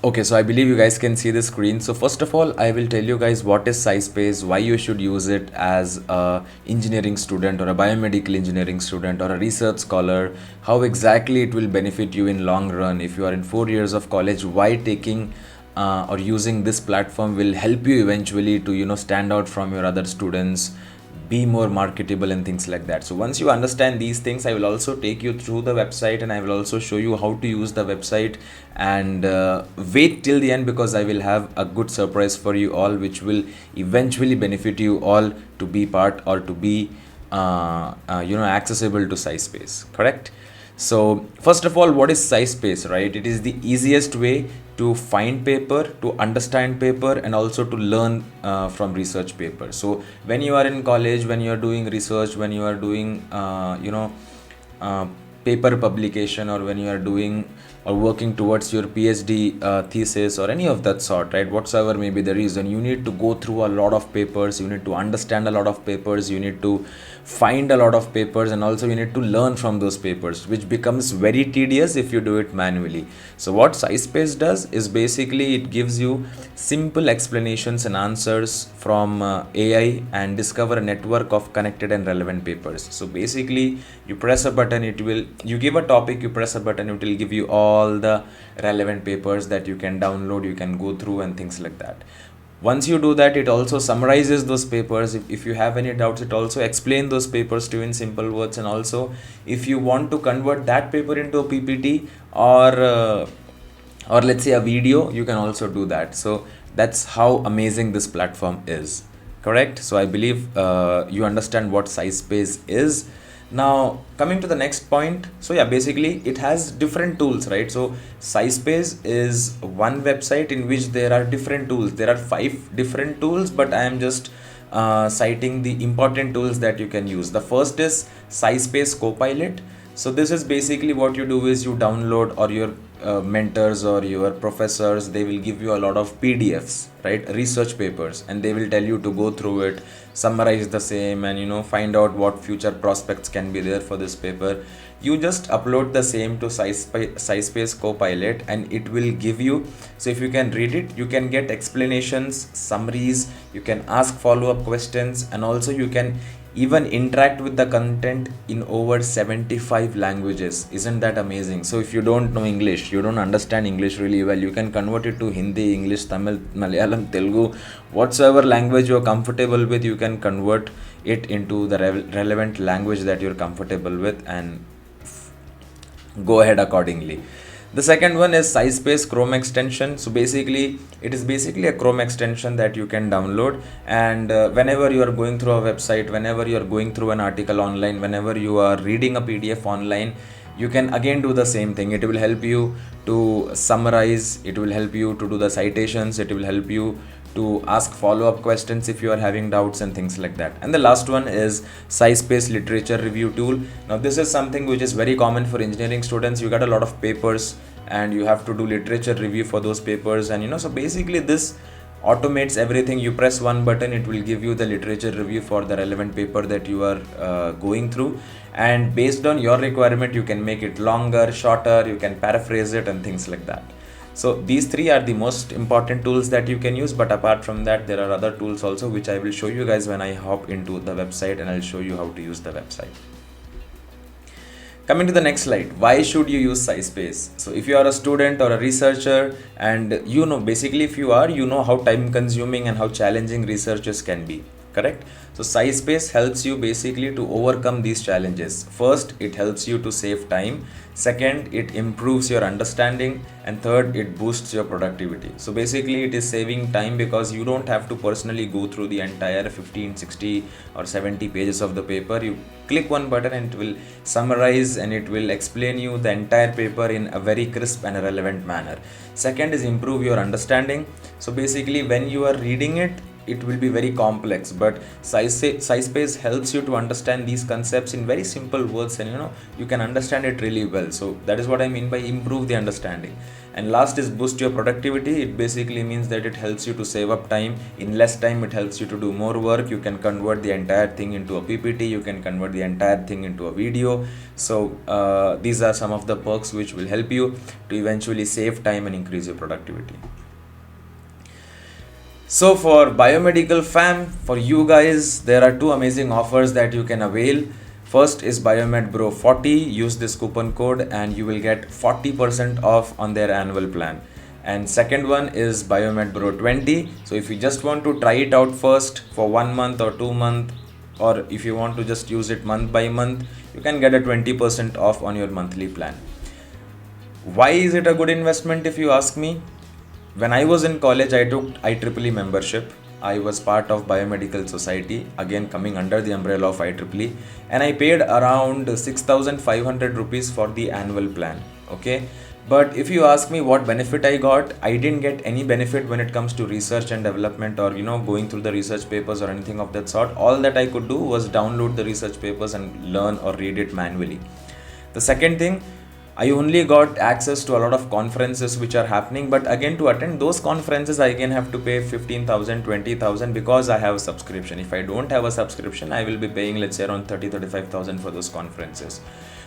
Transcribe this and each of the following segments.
Okay, so I believe you guys can see the screen. So first of all, I will tell you guys what is SciSpace, why you should use it as a engineering student or a biomedical engineering student or a research scholar, how exactly it will benefit you in long run. If you are in 4 years of college, why taking or using this platform will help you eventually to stand out from your other students, be more marketable and things like that. So once you understand these things, I will also take you through the website and I will also show you how to use the website. And wait till the end, because I will have a good surprise for you all, which will eventually benefit you all to be part or to be accessible to SciSpace, correct? So first of all, what is SciSpace, right? It is the easiest way to find paper, to understand paper, and also to learn from research paper. So when you are in college, when you are doing research, when you are doing uh, paper publication, or when you are doing or working towards your PhD thesis or any of that sort, right? Whatsoever may be the reason, you need to go through a lot of papers, you need to understand a lot of papers, you need to find a lot of papers, and also you need to learn from those papers, which becomes very tedious if you do it manually. So what SciSpace does is basically it gives you simple explanations and answers from AI, and discover a network of connected and relevant papers. So basically you press a button, you give a topic, you press a button, it will give you all the relevant papers that you can download, you can go through and things like that. Once you do that, it also summarizes those papers. If you have any doubts, it also explains those papers to you in simple words. And also, if you want to convert that paper into a PPT or let's say a video, you can also do that. So that's how amazing this platform is, correct? So I believe you understand what SciSpace is. Now coming to the next point, so yeah, basically it has different tools, right? So SciSpace is one website in which there are different tools. There are 5 different tools, but I am just citing the important tools that you can use. The first is SciSpace Copilot. So this is basically what you do is you download, or your mentors or your professors, they will give you a lot of PDFs, right? Research papers, and they will tell you to go through it, summarize the same, and find out what future prospects can be there for this paper. You just upload the same to SciSpace Copilot, and it will give you, so if you can read it, you can get explanations, summaries, you can ask follow-up questions, and also you can even interact with the content in over 75 languages. Isn't that amazing? So if you don't know English, you don't understand English really well, you can convert it to Hindi, English, Tamil, Malayalam, Telugu, whatsoever language you're comfortable with, you can convert it into the relevant language that you're comfortable with, and go ahead accordingly. The second one is SciSpace Chrome extension. So basically it is basically a Chrome extension that you can download, and whenever you are going through a website, whenever you are going through an article online, whenever you are reading a PDF online, you can again do the same thing. It will help you to summarize, it will help you to do the citations, it will help you to ask follow-up questions if you are having doubts and things like that. And the last one is SciSpace Literature Review Tool. Now this is something which is very common for engineering students. You got a lot of papers and you have to do literature review for those papers, and so basically this automates everything. You press one button, it will give you the literature review for the relevant paper that you are going through, and based on your requirement you can make it longer, shorter, you can paraphrase it and things like that. So these 3 are the most important tools that you can use, but apart from that there are other tools also, which I will show you guys when I hop into the website, and I'll show you how to use the website. Coming to the next slide, why should you use SciSpace? So if you are a student or a researcher, and basically if you are, how time consuming and how challenging researches can be, correct? So SciSpace helps you basically to overcome these challenges. First, it helps you to save time. Second, it improves your understanding, and third, it boosts your productivity. So basically it is saving time, because you don't have to personally go through the entire 15, 60 or 70 pages of the paper. You click one button and it will summarize, and it will explain you the entire paper in a very crisp and relevant manner. Second is improve your understanding. So basically when you are reading it, it will be very complex, but SciSpace helps you to understand these concepts in very simple words, and you can understand it really well. So that is what I mean by improve the understanding. And last is boost your productivity. It basically means that it helps you to save up time. In less time, it helps you to do more work. You can convert the entire thing into a PPT. You can convert the entire thing into a video. So these are some of the perks which will help you to eventually save time and increase your productivity. So for biomedical fam, for you guys, there are two amazing offers that you can avail. First is biomedbro.work. Use this coupon code and you will get 40% off on their annual plan. And second one is biomedbro.20. So if you just want to try it out first for 1 month or 2 months, or if you want to just use it month by month, you can get a 20% off on your monthly plan. Why is it a good investment if you ask me? When I was in college, I took IEEE membership. I was part of Biomedical Society, again coming under the umbrella of IEEE, and I paid around 6,500 rupees for the annual plan. Okay, but if you ask me what benefit I got, I didn't get any benefit when it comes to research and development, or going through the research papers or anything of that sort. All that I could do was download the research papers and learn or read it manually. The second thing, I only got access to a lot of conferences which are happening, but again, to attend those conferences, I again have to pay 15,000, 20,000 because I have a subscription. If I don't have a subscription, I will be paying, let's say, around 35,000 for those conferences.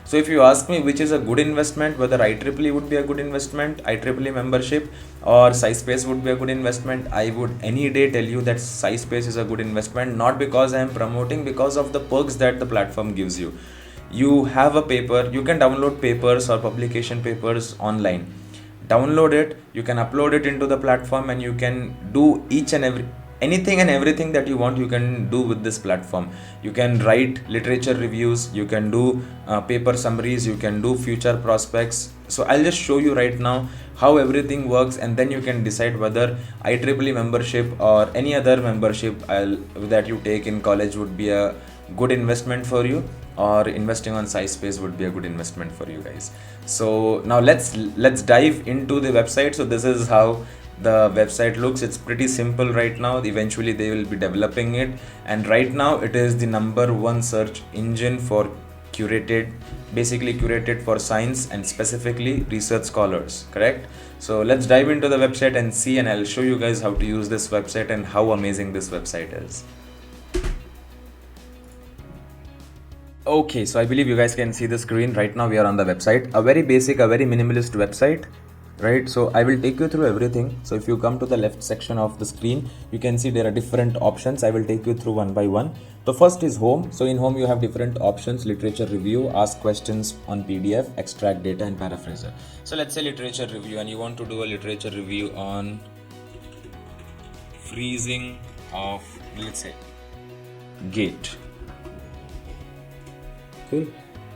So if you ask me which is a good investment, whether IEEE would be a good investment, IEEE membership, or SciSpace would be a good investment, I would any day tell you that SciSpace is a good investment, not because I am promoting, because of the perks that the platform gives you. You have a paper, you can download papers or publication papers online. Download it, you can upload it into the platform, and you can do anything and everything that you want, you can do with this platform. You can write literature reviews, you can do paper summaries, you can do future prospects. So I'll just show you right now how everything works, and then you can decide whether IEEE membership or any other membership that you take in college would be a good investment for you, or investing on SciSpace would be a good investment for you guys. So now let's dive into the website. So this is how the website looks. It's pretty simple right now. Eventually they will be developing it, and right now it is the #1 search engine for basically curated for science and specifically research scholars, correct? So let's dive into the website and see, and I'll show you guys how to use this website and how amazing this website is. Okay, so I believe you guys can see the screen. Right now we are on the website, a very basic, a very minimalist website, right? So I will take you through everything. So if you come to the left section of the screen, you can see there are different options. I will take you through one by one. The first is home. So in home you have different options: literature review, ask questions on PDF, extract data, and paraphraser. So let's say literature review, and you want to do a literature review on freezing of, let's say, gate. Cool.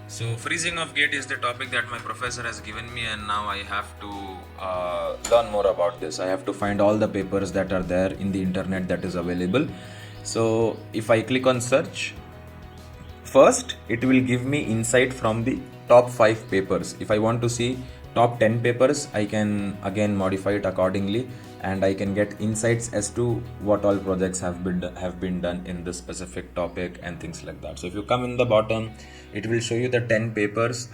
So freezing of gate is the topic that my professor has given me, and now I have to learn more about this. I have to find all the papers that are there in the internet that is available. So if I click on search, first it will give me insight from the top 5 papers. If I want to see top 10 papers, I can again modify it accordingly, and I can get insights as to what all projects have been done in this specific topic and things like that. So if you come in the bottom, it will show you the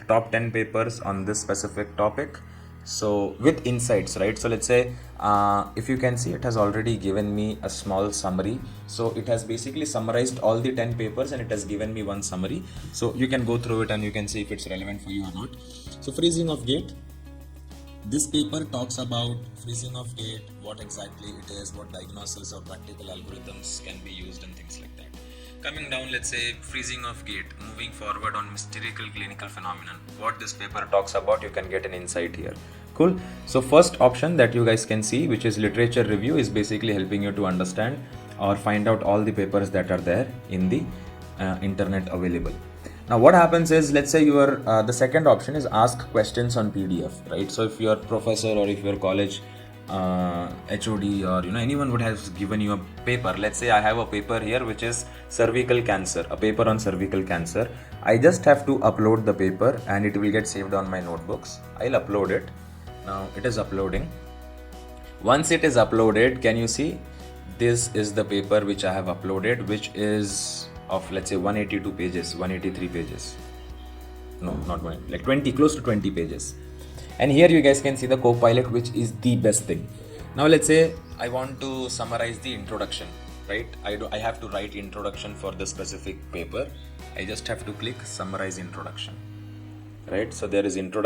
top 10 papers on this specific topic. So with insights, right? So let's say if you can see, it has already given me a small summary. So it has basically summarized all the 10 papers, and it has given me one summary. So you can go through it and you can see if it's relevant for you or not. So freezing of gate. This paper talks about freezing of gate, what exactly it is, what diagnosis or practical algorithms can be used, and things like that. Coming down, let's say freezing of gate, moving forward on mystical clinical phenomenon. What this paper talks about, you can get an insight here. Cool. So first option that you guys can see, which is literature review, is basically helping you to understand or find out all the papers that are there in the internet available. Now what happens is, let's say the second option is ask questions on PDF, right? So if your professor or if your college HOD or anyone would have given you a paper, let's say I have a paper here which is cervical cancer, a paper on cervical cancer. I just have to upload the paper and it will get saved on my notebooks. I'll upload it. Now it is uploading. Once it is uploaded, can you see this is the paper which I have uploaded, which is of, let's say, 182 pages, 183 pages. No, not one, like 20, close to 20 pages. And here you guys can see the Copilot, which is the best thing. Now let's say I want to summarize the introduction, right? I have to write introduction for the specific paper. I just have to click summarize introduction, right? So there is introduction.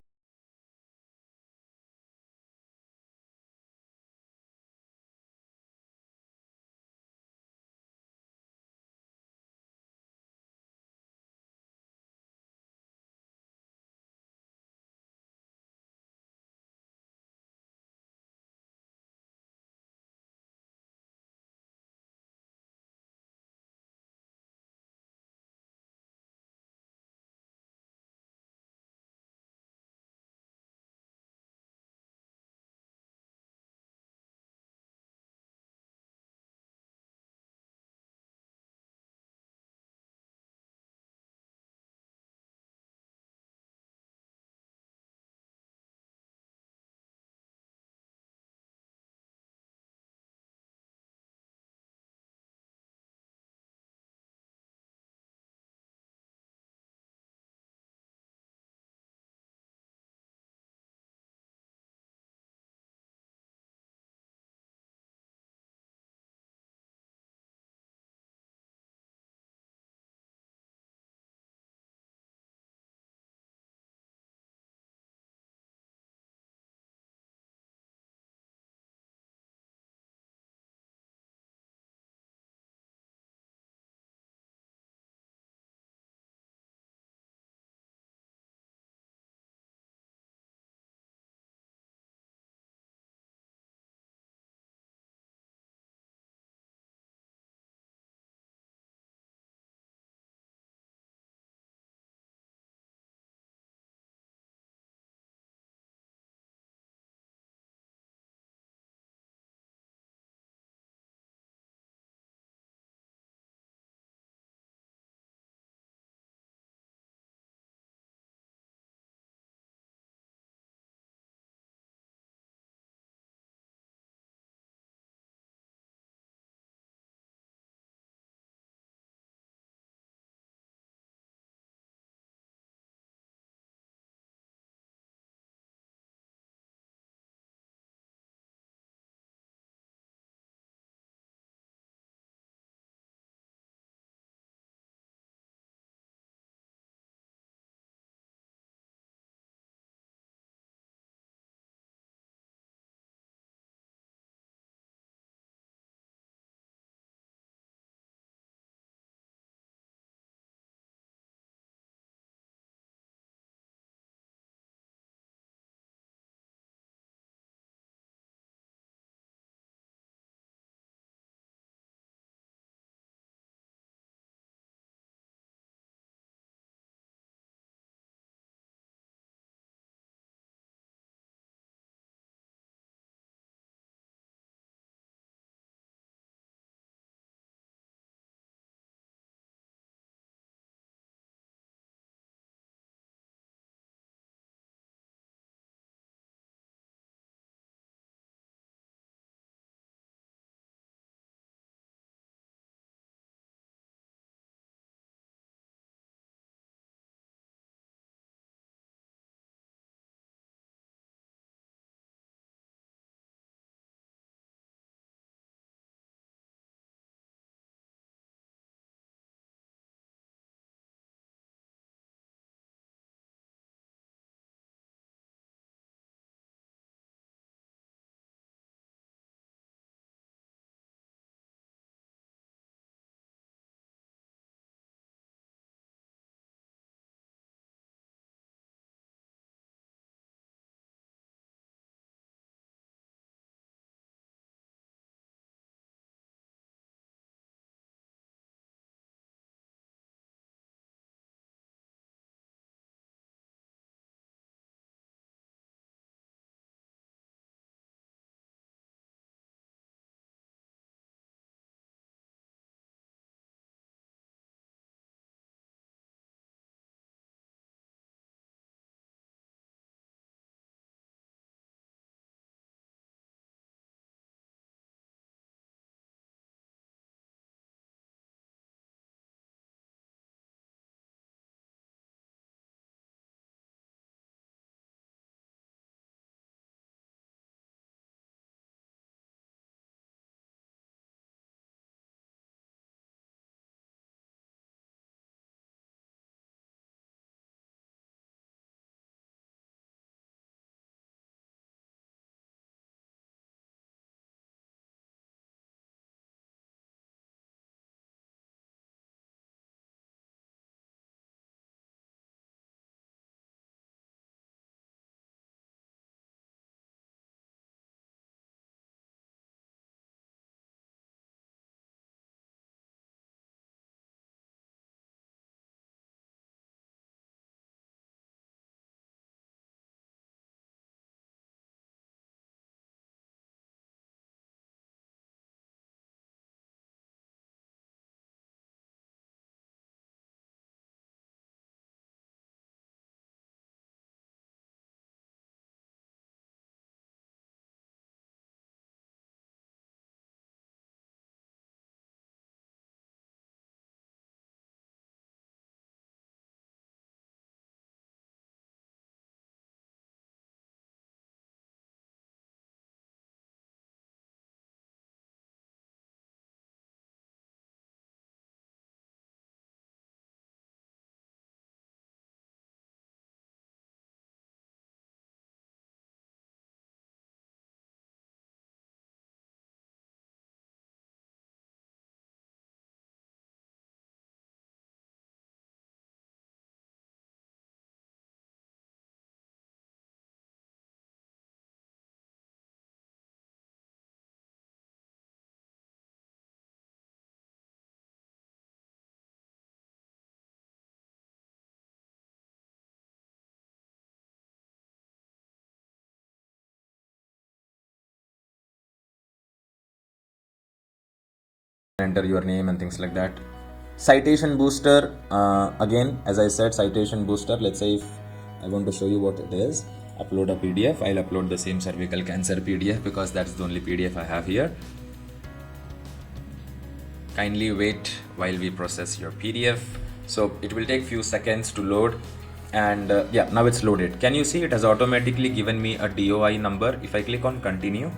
enter your name and things like that. Citation booster, again, as I said, citation booster. Let's say if I want to show you what it is, upload a PDF. I'll upload the same cervical cancer PDF because that's the only PDF I have here. Kindly wait while we process your PDF. So it will take few seconds to load, and yeah, now it's loaded. Can you see it has automatically given me a DOI number? If I click on continue,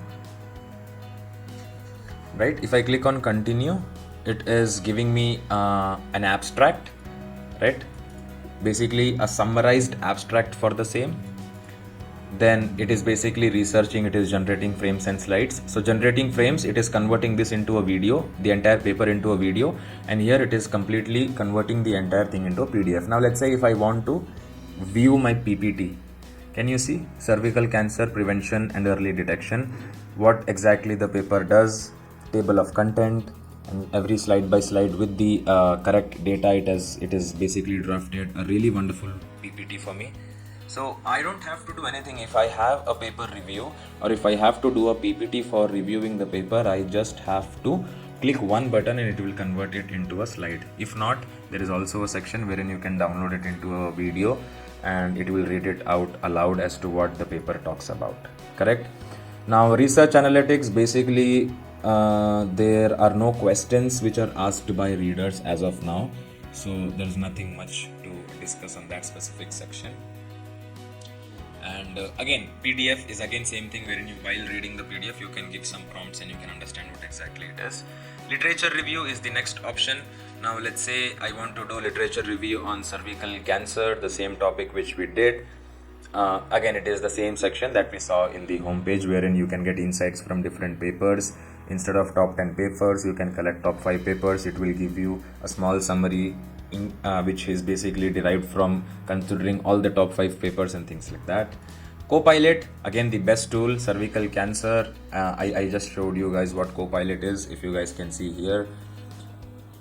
right, if I click on continue, it is giving me an abstract, right, basically a summarized abstract for the same. Then it is basically researching, it is generating frames and slides. So generating frames, it is converting this into a video, the entire paper into a video, and here it is completely converting the entire thing into a PDF. Now let's say if I want to view my PPT, can you see cervical cancer prevention and early detection, what exactly the paper does, table of content, and every slide by slide with the correct data. It is basically drafted a really wonderful PPT for me. So I don't have to do anything. If I have a paper review or if I have to do a PPT for reviewing the paper, I just have to click one button and it will convert it into a slide. If not, there is also a section wherein you can download it into a video and it will read it out aloud as to what the paper talks about. Correct? Now research analytics, basically there are no questions which are asked by readers as of now. So there's nothing much to discuss on that specific section. And again, PDF is again same thing, wherein you, while reading the PDF, you can give some prompts and you can understand what exactly it is. Literature review is the next option. Now let's say I want to do literature review on cervical cancer, the same topic which we did. Again, it is the same section that we saw in the home page, wherein you can get insights from different papers. Instead of top 10 papers, you can collect top 5 papers. It will give you a small summary which is basically derived from considering all the top 5 papers and things like that. Copilot, again the best tool, cervical cancer. I just showed you guys what Copilot is, if you guys can see here.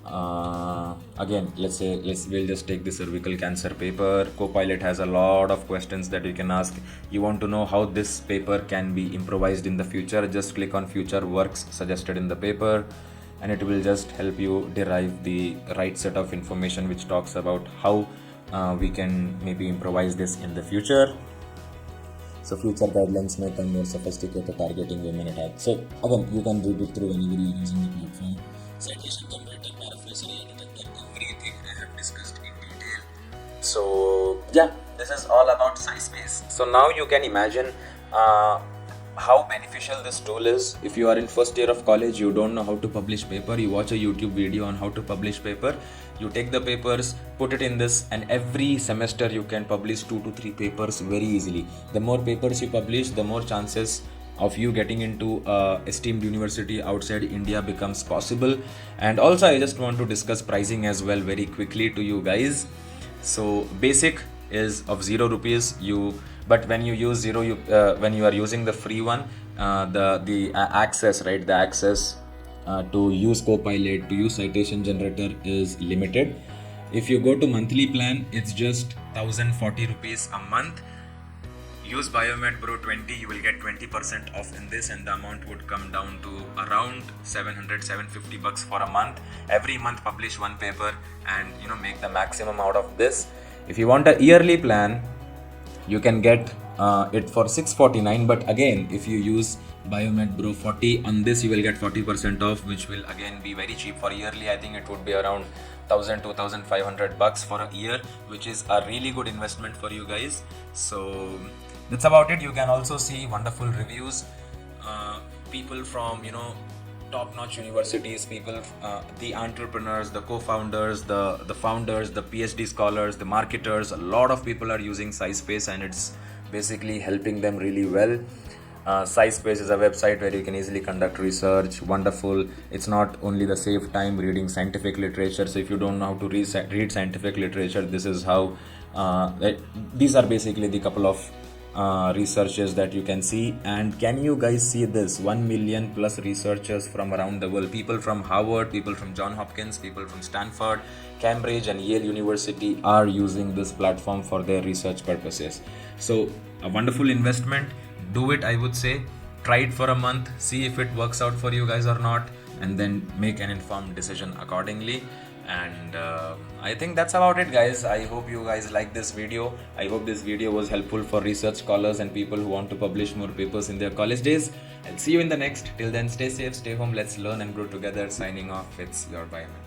Again, we'll just take the cervical cancer paper. Copilot has a lot of questions that you can ask. You want to know how this paper can be improvised in the future, just click on future works suggested in the paper, and it will just help you derive the right set of information which talks about how we can maybe improvise this in the future. So future guidelines may come more sophisticated targeting women attack. So again, you can read it through whenever you are using the platform. Citation converter, paraphrasing, detector, everything I have discussed in detail. So yeah, this is all about SciSpace. So now you can imagine how beneficial this tool is. If you are in first year of college, you don't know how to publish paper, you watch a YouTube video on how to publish paper, you take the papers, put it in this, and every semester you can publish 2 to 3 papers very easily. The more papers you publish, the more chances of you getting into esteemed university outside India becomes possible. And also I just want to discuss pricing as well very quickly to you guys. So basic is of 0 rupees. But when you use when you are using the free one, the access, right, the access to use Copilot, to use citation generator is limited. If you go to monthly plan, it's just 1040 rupees a month. Use Biomed Bro 20, you will get 20% off in this, and the amount would come down to around 750 bucks for a month. Every month publish one paper and make the maximum out of this. If you want a yearly plan, you can get it for 649, but again, if you use Biomed Bro 40, on this you will get 40% off, which will again be very cheap. For yearly, I think it would be around 1,000-2,500 bucks for a year, which is a really good investment for you guys. So that's about it. You can also see wonderful reviews, people from top-notch universities, people, the entrepreneurs, the co-founders, the founders, the PhD scholars, the marketers. A lot of people are using SciSpace, and it's basically helping them really well. SciSpace is a website where you can easily conduct research. Wonderful. It's not only the save time reading scientific literature. So if you don't know how to read scientific literature, this is how these are basically the couple of researchers that you can see. And can you guys see this? 1 million plus researchers from around the world, people from Harvard, people from Johns Hopkins, people from Stanford, Cambridge and Yale University are using this platform for their research purposes. So a wonderful investment. Do it, I would say. Try it for a month, see if it works out for you guys or not, and then make an informed decision accordingly. And I think that's about it, guys. I hope you guys like this video. I hope this video was helpful for research scholars and people who want to publish more papers in their college days. I'll see you in the next. Till then, stay safe, stay home. Let's learn and grow together. Signing off, it's your Biomed.